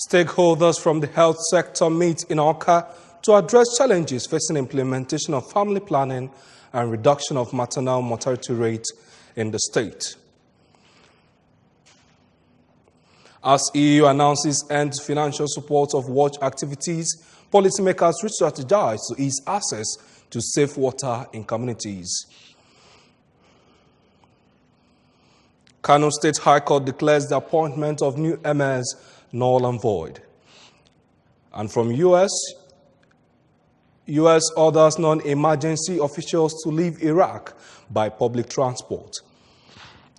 Stakeholders from the health sector meet in Awka to address challenges facing implementation of family planning and reduction of maternal mortality rate in the state. As EU announces end financial support of watch activities, policymakers re-strategize to ease access to safe water in communities. Kano State High Court declares the appointment of new emirs null and void. And from US orders non-emergency officials to leave Iraq by public transport.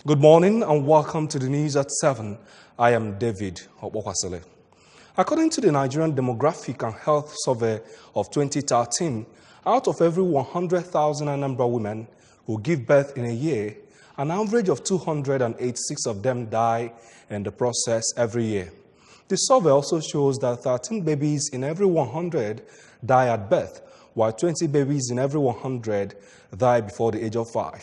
Good morning and welcome to the news at 7. I am David Obokwasele. According to the Nigerian Demographic and Health Survey of 2013, out of every 100,000 Anambra women who give birth in a year, an average of 286 of them die in the process every year. The survey also shows that 13 babies in every 100 die at birth, while 20 babies in every 100 die before the age of 5.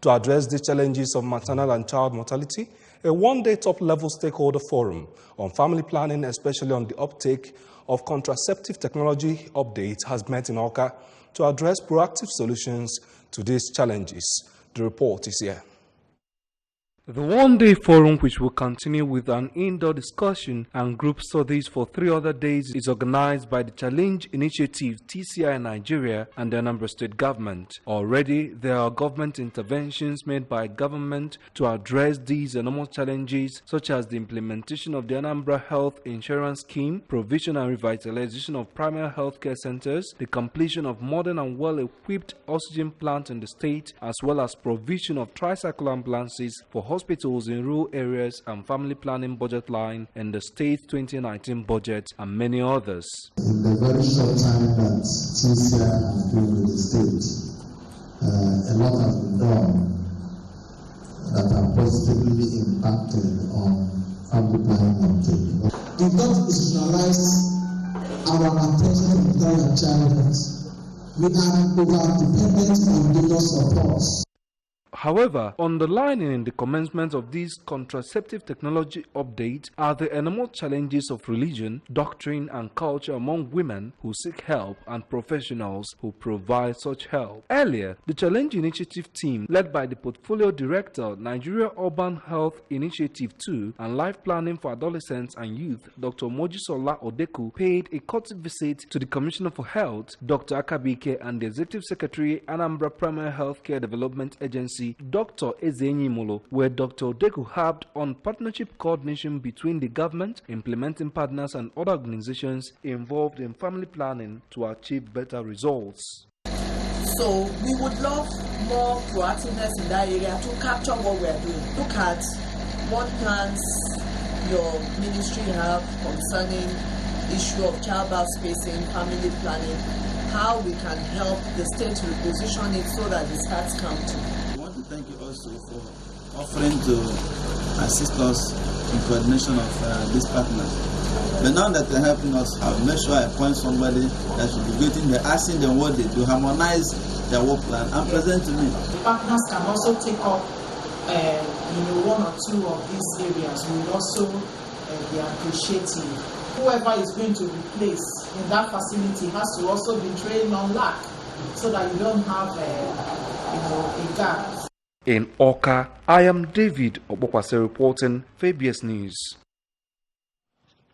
To address the challenges of maternal and child mortality, a one-day top-level stakeholder forum on family planning, especially on the uptake of contraceptive technology update, has met in Awka to address proactive solutions to these challenges. The report is here. The one-day forum, which will continue with an indoor discussion and group studies for 3 other days, is organized by the Challenge Initiative TCI Nigeria and the Anambra State government. Already, there are government interventions made by government to address these enormous challenges, such as the implementation of the Anambra Health Insurance Scheme, provision and revitalization of primary health care centers, the completion of modern and well-equipped oxygen plants in the state, as well as provision of tricycle ambulances for hospitals in rural areas and family planning budget line in the state 2019 budget, and many others. In the very short time that TCI has been with the state, a lot has been done that have positively impacted on family planning uptake. If not institutionalized our attention to maternal and child health, we are over-dependent on donor support. However, underlining in the commencement of this contraceptive technology update are the enormous challenges of religion, doctrine, and culture among women who seek help and professionals who provide such help. Earlier, the Challenge Initiative team, led by the Portfolio Director, Nigeria Urban Health Initiative 2 and Life Planning for Adolescents and Youth, Dr. Mojisola Odeku, paid a courtesy visit to the Commissioner for Health, Dr. Akabike, and the Executive Secretary, Anambra Primary Healthcare Development Agency, Dr. Ezenyi Molo, where Dr. Odeku harped on partnership coordination between the government, implementing partners, and other organizations involved in family planning to achieve better results. So we would love more proactiveness in that area to capture what we are doing. Look at what plans your ministry have concerning issue of childbirth spacing, family planning, how we can help the state to reposition it so that it starts counting. Thank you also for offering to assist us in coordination of these partners. But now that they're helping us, I'll make sure I appoint somebody that should be waiting there, asking them what they do, harmonize their work plan, and present to me. The partners can also take up one or two of these areas. We will also be appreciative. Whoever is going to replace in that facility has to also be trained on LAC so that you don't have a gap. In Awka, I am David Obokwase reporting for ABS News.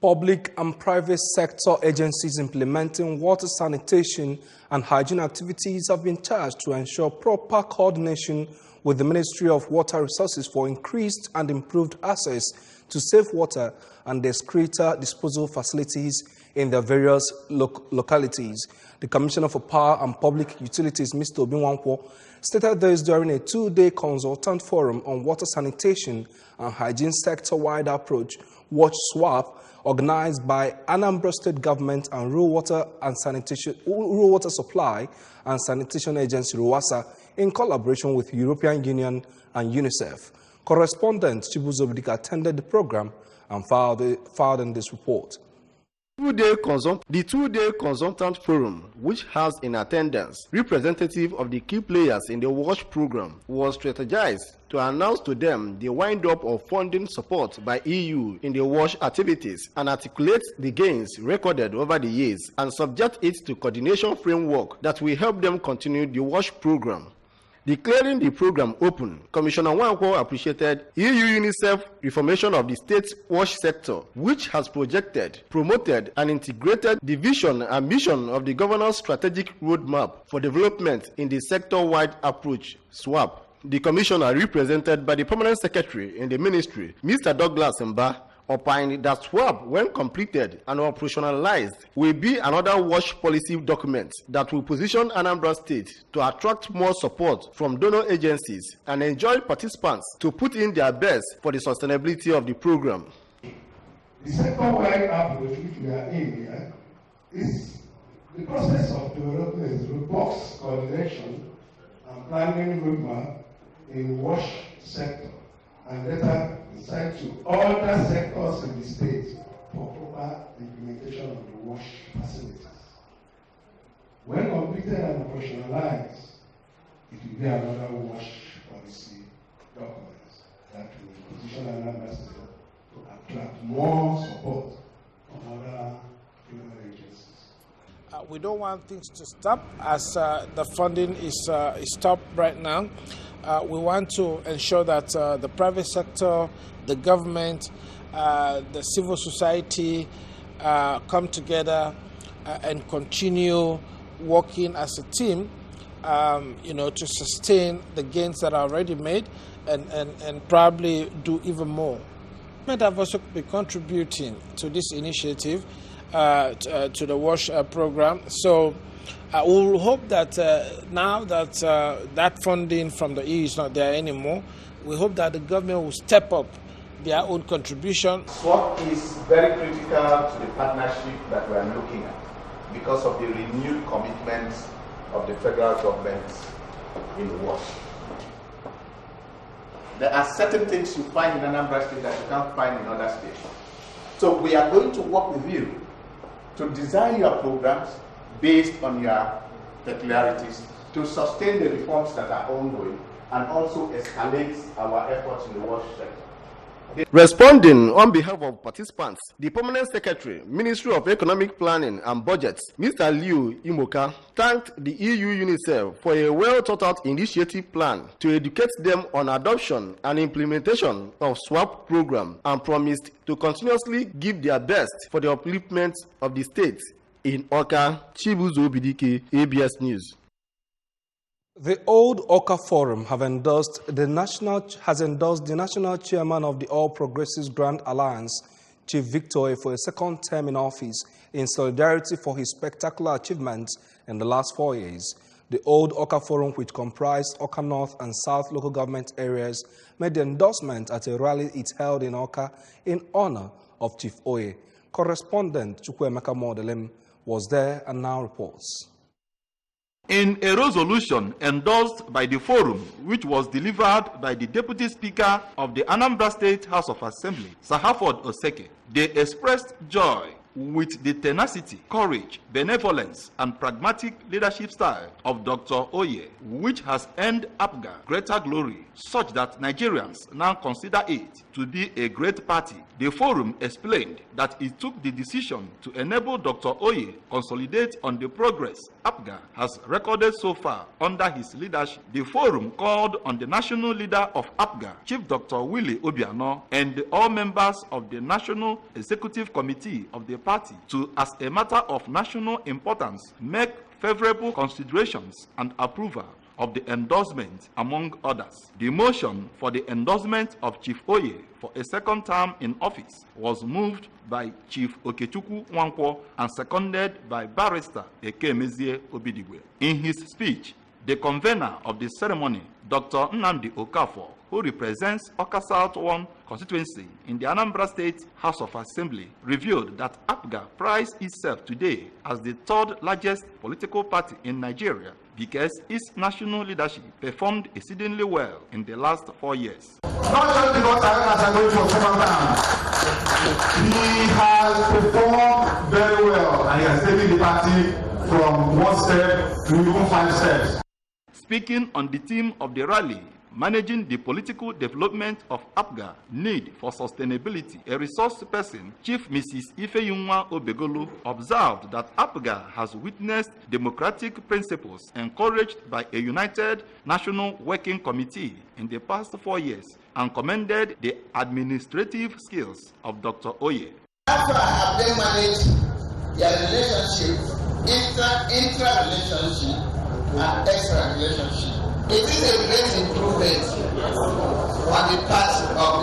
Public and private sector agencies implementing water sanitation and hygiene activities have been charged to ensure proper coordination with the Ministry of Water Resources for increased and improved access to safe water and excreta disposal facilities in their various localities. The Commissioner for Power and Public Utilities, Mr. Obinwankwo, stated this during a 2-day consultant forum on water sanitation and hygiene sector-wide approach, Watch SWAP, organized by Anambra State Government and Rural Water Supply and Sanitation Agency, RUWASA, in collaboration with European Union and UNICEF. Correspondent Chibuzo Bidika attended the program and filed in this report. The two-day consultant forum, which has in attendance representative of the key players in the WASH program, was strategized to announce to them the wind-up of funding support by EU in the WASH activities and articulate the gains recorded over the years and subject it to coordination framework that will help them continue the WASH program. Declaring the program open, Commissioner Nwankwo appreciated EU UNICEF reformation of the state WASH sector, which has projected, promoted, and integrated the vision and mission of the governor's strategic roadmap for development in the sector-wide approach, SWAP. The commissioner, represented by the permanent secretary in the ministry, Mr. Douglas Mba, opined that SWAP, when completed and operationalized, will be another WASH policy document that will position Anambra State to attract more support from donor agencies and enjoy participants to put in their best for the sustainability of the program. The sector-wide approach which we are in here is the process of developing a robust coordination and planning roadmap in the WASH sector, and later decide to other sectors in the state for proper implementation of the WASH facilities. When completed and operationalized, it will be another WASH policy document that will position Anambra State to attract more support from other donor agencies. We don't want things to stop as the funding is stopped right now. We want to ensure that the private sector, the government, the civil society come together and continue working as a team, to sustain the gains that are already made and probably do even more. Government have also been contributing to this initiative, to the WASH program. So we will hope that now that that funding from the EU is not there anymore, we hope that the government will step up their own contribution. SWAP is very critical to the partnership that we are looking at because of the renewed commitments of the federal government in WASH. There are certain things you find in Anambra State that you can't find in other states. So we are going to work with you to design your programs based on your peculiarities, to sustain the reforms that are ongoing, and also escalate our efforts in the WASH sector. Responding on behalf of participants, the Permanent Secretary, Ministry of Economic Planning and Budgets, Mr. Liu Imoka, thanked the EU UNICEF for a well-thought-out initiative plan to educate them on adoption and implementation of SWAP program and promised to continuously give their best for the upliftment of the state. In Oka, Chibuzo Bidike, ABS News. The Old Oka Forum has endorsed the national chairman of the All Progressives Grand Alliance, Chief Victor, for a second term in office in solidarity for his spectacular achievements in the last 4 years. The Old Oka Forum, which comprised Oka North and South local government areas, made the endorsement at a rally it held in Oka in honor of Chief Oye. Correspondent Chukwuemeka Modelem was there and now reports. In a resolution endorsed by the forum, which was delivered by the Deputy Speaker of the Anambra State House of Assembly, Sir Harford Oseke, they expressed joy with the tenacity, courage, benevolence, and pragmatic leadership style of Dr. Oye, which has earned APGA greater glory, such that Nigerians now consider it to be a great party. The forum explained that it took the decision to enable Dr. Oye consolidate on the progress APGA has recorded so far under his leadership. The forum called on the national leader of APGA, Chief Dr. Willie Obiano, and all members of the National Executive Committee of the party to, as a matter of national importance, make favorable considerations and approval of the endorsement, among others. The motion for the endorsement of Chief Oye for a second term in office was moved by Chief Okechukwu Nwankwo and seconded by Barrister Ekemezie Obidigwe. In his speech, the convener of the ceremony, Dr. Nnamdi Okafor, who represents Oka South 1 constituency in the Anambra State House of Assembly, revealed that APGA prides itself today as the third largest political party in Nigeria because its national leadership performed exceedingly well in the last 4 years. Not just because Arena are going for second time. He has performed very well and he has taken the party from 1 step to even 5 steps. Speaking on the theme of the rally, managing the political development of APGA need for sustainability, a resource person, Chief Mrs. Ifeyunwa Obegolo, observed that APGA has witnessed democratic principles encouraged by a united National Working Committee in the past 4 years and commended the administrative skills of Dr. Oye. After I have then managed their relationship, intra-relationship and extra-relationship, it is a great improvement on the part of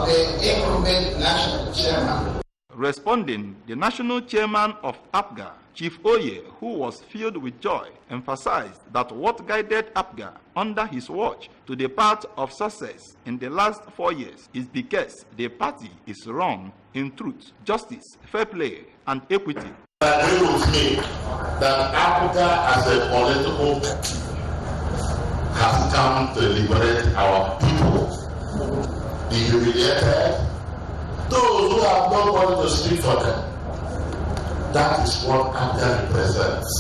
the incumbent national chairman. Responding, the national chairman of APGA, Chief Oye, who was filled with joy, emphasized that what guided APGA under his watch to the path of success in the last 4 years is because the party is run in truth, justice, fair play, and equity. I agree with me that APGA as a political party has come to liberate our people, the humiliated, those who have nobody to speak for them. That is what APGA represents.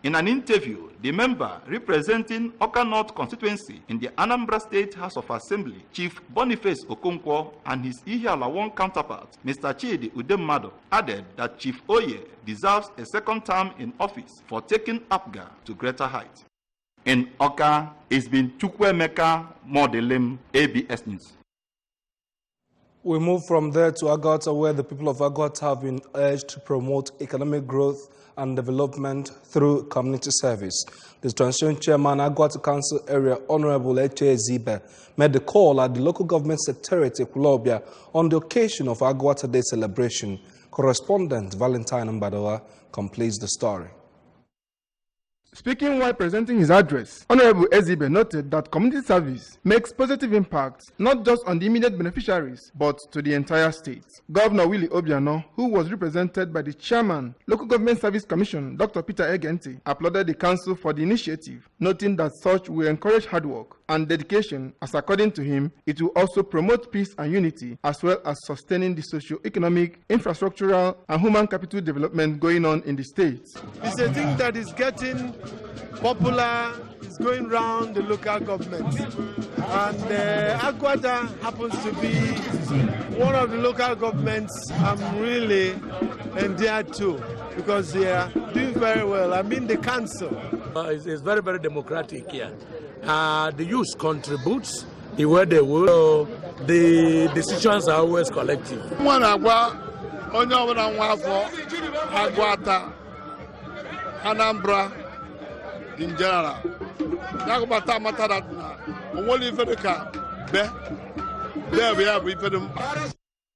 In an interview, the member representing Oka North constituency in the Anambra State House of Assembly, Chief Boniface Okonkwo, and his Ihiala 1 counterpart, Mr. Chidi Udemmado, added that Chief Oye deserves a second term in office for taking APGA to greater heights. In Oka, it's been Chukwuemeka Modelim, ABS News. We move from there to Agota, where the people of Agota have been urged to promote economic growth and development through community service. The transition chairman, Agota Council Area, Honorable Eche Zibe, made the call at the local government secretariat Ekulobia on the occasion of Agota Day celebration. Correspondent Valentine Mbadawa completes the story. Speaking while presenting his address, Honorable Ezibe noted that community service makes positive impacts not just on the immediate beneficiaries, but to the entire state. Governor Willie Obiano, who was represented by the chairman, Local Government Service Commission, Dr. Peter Egenti, applauded the council for the initiative, noting that such will encourage hard work and dedication, as according to him, it will also promote peace and unity, as well as sustaining the socio-economic, infrastructural, and human capital development going on in the state. It's a thing that is getting popular, is going round the local government. And Agota happens to be one of the local governments I'm really endeared to because they are doing very well. I mean the council. It's very, very democratic here. The youth contributes the way they will. So the decisions are always collective. Anambra in general.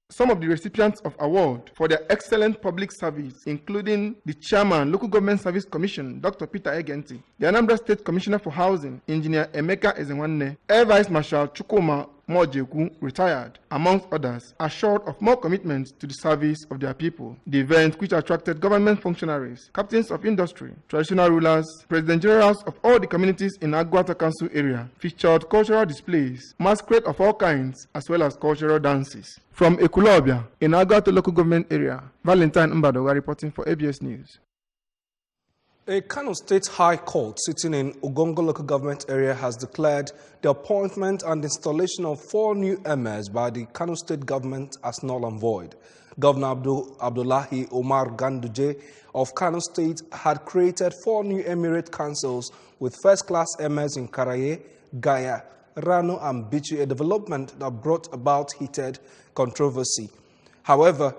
Some of the recipients of award for their excellent public service, including the chairman, Local Government Service Commission, Dr. Peter Egenti, the Anambra State Commissioner for Housing, Engineer Emeka Ezenwanne, Air Vice Marshal Chukwuma Mojeku, retired, amongst others, assured of more commitment to the service of their people. The event, which attracted government functionaries, captains of industry, traditional rulers, president generals of all the communities in Agota Council area, featured cultural displays, masquerade of all kinds, as well as cultural dances. From Ekulobia, in Agota local government area, Valentine Mbadawa reporting for ABS News. A Kano State High Court sitting in Ugongo local government area has declared the appointment and installation of 4 new emirs by the Kano State government as null and void. Governor Abdullahi Omar Ganduje of Kano State had created 4 new emirate councils with first-class emirs in Karaye, Gaya, Rano and Bichi, a development that brought about heated controversy. However,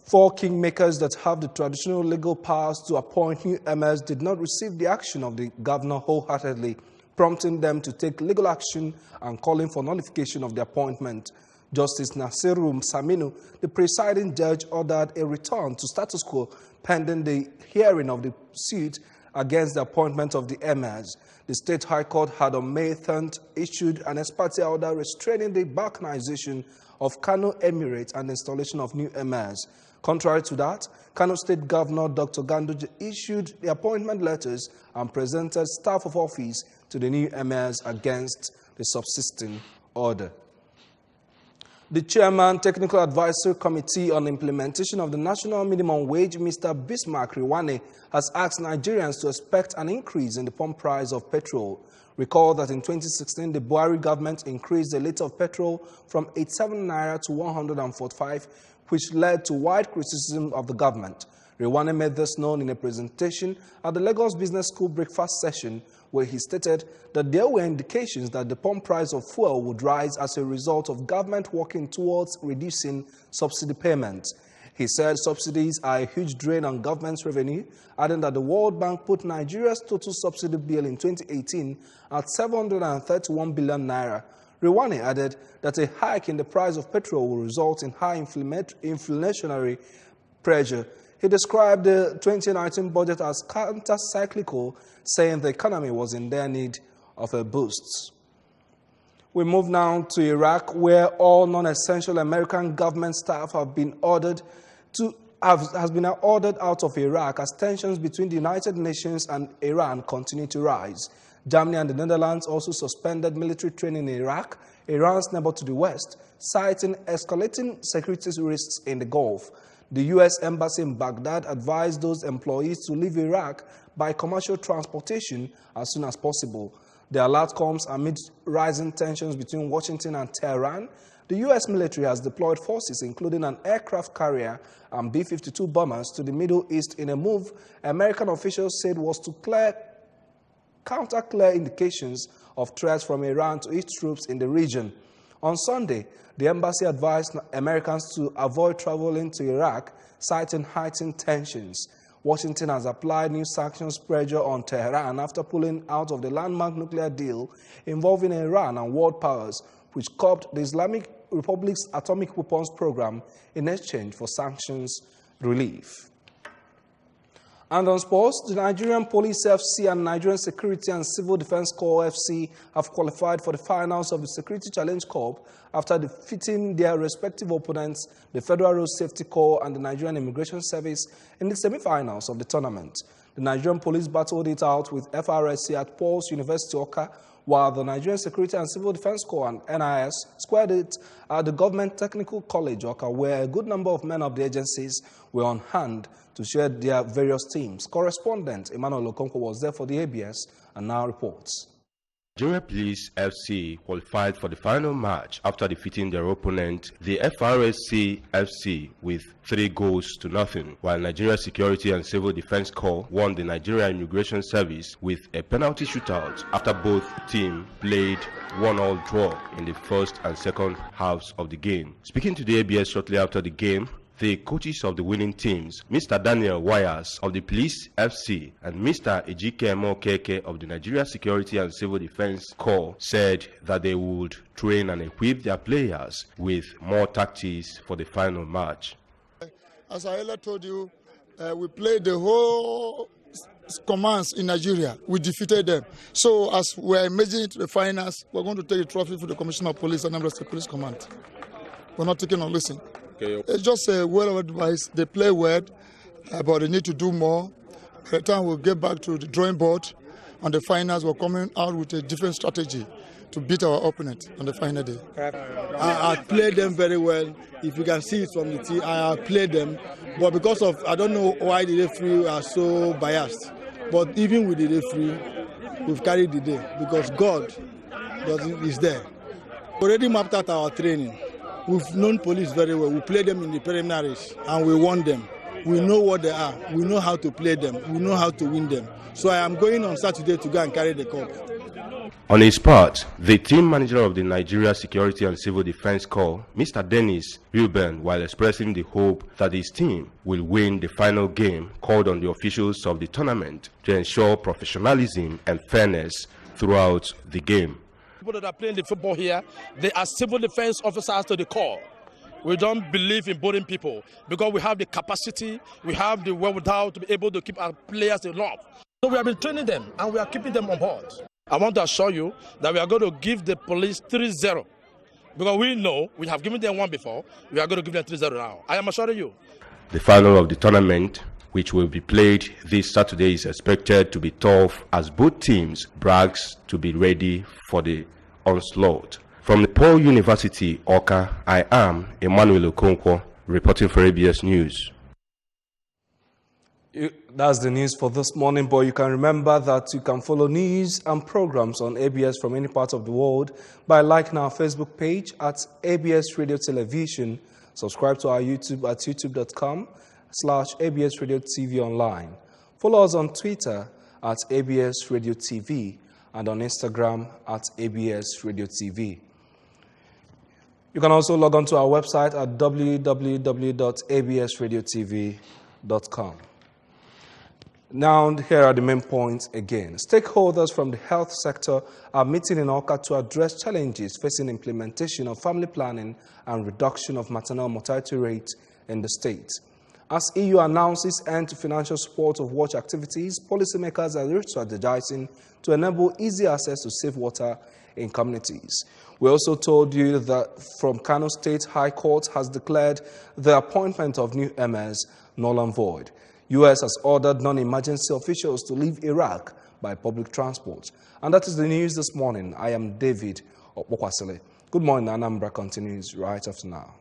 4 kingmakers that have the traditional legal powers to appoint new emirs did not receive the action of the governor wholeheartedly, prompting them to take legal action and calling for nullification of the appointment. Justice Nasiru Saminu, the presiding judge, ordered a return to status quo pending the hearing of the suit against the appointment of the emirs. The State High Court had on May 3rd issued an ex parte order restraining the balkanization of Kano Emirate and the installation of new emirs. Contrary to that, Kano State Governor Dr. Ganduje issued the appointment letters and presented staff of office to the new emirs against the subsisting order. The Chairman, Technical Advisory Committee on Implementation of the National Minimum Wage, Mr. Bismarck Rewane, has asked Nigerians to expect an increase in the pump price of petrol. Recall that in 2016, the Buhari government increased the litre of petrol from 87 naira to 145, which led to wide criticism of the government. Rewane made this known in a presentation at the Lagos Business School breakfast session, where he stated that there were indications that the pump price of fuel would rise as a result of government working towards reducing subsidy payments. He said subsidies are a huge drain on government's revenue, adding that the World Bank put Nigeria's total subsidy bill in 2018 at 731 billion naira. Rewane added that a hike in the price of petrol will result in high inflationary pressure. He described the 2019 budget as counter-cyclical, saying the economy was in dire need of a boost. We move now to Iraq, where all non-essential American government staff have been ordered out of Iraq as tensions between the United Nations and Iran continue to rise. Germany and the Netherlands also suspended military training in Iraq, Iran's neighbor to the west, citing escalating security risks in the Gulf. The U.S. Embassy in Baghdad advised those employees to leave Iraq by commercial transportation as soon as possible. The alert comes amid rising tensions between Washington and Tehran. The U.S. military has deployed forces, including an aircraft carrier and B-52 bombers, to the Middle East in a move American officials said was to counter clear indications of threats from Iran to its troops in the region. On Sunday, the embassy advised Americans to avoid traveling to Iraq, citing heightened tensions. Washington has applied new sanctions pressure on Tehran after pulling out of the landmark nuclear deal involving Iran and world powers, which curbed the Islamic Republic's atomic weapons program in exchange for sanctions relief. And on sports, the Nigerian Police FC and Nigerian Security and Civil Defense Corps FC have qualified for the finals of the Security Challenge Cup after defeating their respective opponents, the Federal Road Safety Corps and the Nigerian Immigration Service, in the semi-finals of the tournament. The Nigerian Police battled it out with FRSC at Paul's University Oka, while the Nigerian Security and Civil Defense Corps and NIS squared it at the Government Technical College Oka, where a good number of men of the agencies were on hand to share their various teams. Correspondent Emmanuel Okonkwo was there for the ABS and now reports. Nigeria Police FC qualified for the final match after defeating their opponent, the FRSC FC, with 3-0, while Nigeria Security and Civil Defense Corps won the Nigeria Immigration Service with a penalty shootout after both teams played 1-1 draw in the first and second halves of the game. Speaking to the ABS shortly after the game, the coaches of the winning teams, Mr. Daniel Wires of the Police FC and Mr. Ejike Mokeke of the Nigeria Security and Civil Defense Corps, said that they would train and equip their players with more tactics for the final match. As I earlier told you, we played the whole commands in Nigeria. We defeated them. So as we're emerging into the finals, we're going to take the trophy for the Commissioner of Police and Anambra State Police Command. We're not taking on listen. Okay. It's just a word of advice. They play well, but they need to do more. By the time we'll get back to the drawing board on the finals, we're coming out with a different strategy to beat our opponent on the final day. I played them very well. If you can see it from the team, I played them. But because of, I don't know why the referee are so biased. But even with the referee, we've carried the day because God is there. We already mapped out our training. We've known police very well. We played them in the preliminaries and we won them. We know what they are. We know how to play them. We know how to win them. So I am going on Saturday to go and carry the cup. On his part, the team manager of the Nigeria Security and Civil Defense Corps, Mr. Dennis Ruben, while expressing the hope that his team will win the final game, called on the officials of the tournament to ensure professionalism and fairness throughout the game. People that are playing the football here, they are civil defense officers to the core. We don't believe in bullying people because we have the capacity, we have the wherewithal to be able to keep our players in love. So we have been training them and we are keeping them on board. I want to assure you that we are going to give the police 3-0. Because we know, we have given them one before, we are going to give them 3-0 now. I am assuring you. The final of the tournament, which will be played this Saturday, is expected to be tough as both teams brags to be ready for the onslaught. From the Paul University, Oka, I am Emmanuel Okonkwo, reporting for ABS News. That's the news for this morning, but you can remember that you can follow news and programs on ABS from any part of the world by liking our Facebook page at ABS Radio Television. Subscribe to our YouTube at youtube.com/ABS Radio TV Online. Follow us on Twitter at ABS Radio TV and on Instagram at ABS Radio TV. You can also log on to our website at www.absradiotv.com. Now, here are the main points again. Stakeholders from the health sector are meeting in Awka to address challenges facing implementation of family planning and reduction of maternal mortality rates in the state. As EU announces end to financial support of watch activities, policymakers are strategizing to enable easy access to safe water in communities. We also told you that from Kano State High Court has declared the appointment of new emirs null and void. U.S. has ordered non-emergency officials to leave Iraq by public transport. And that is the news this morning. I am David Okpokwasile. Good morning. Anambra continues right after now.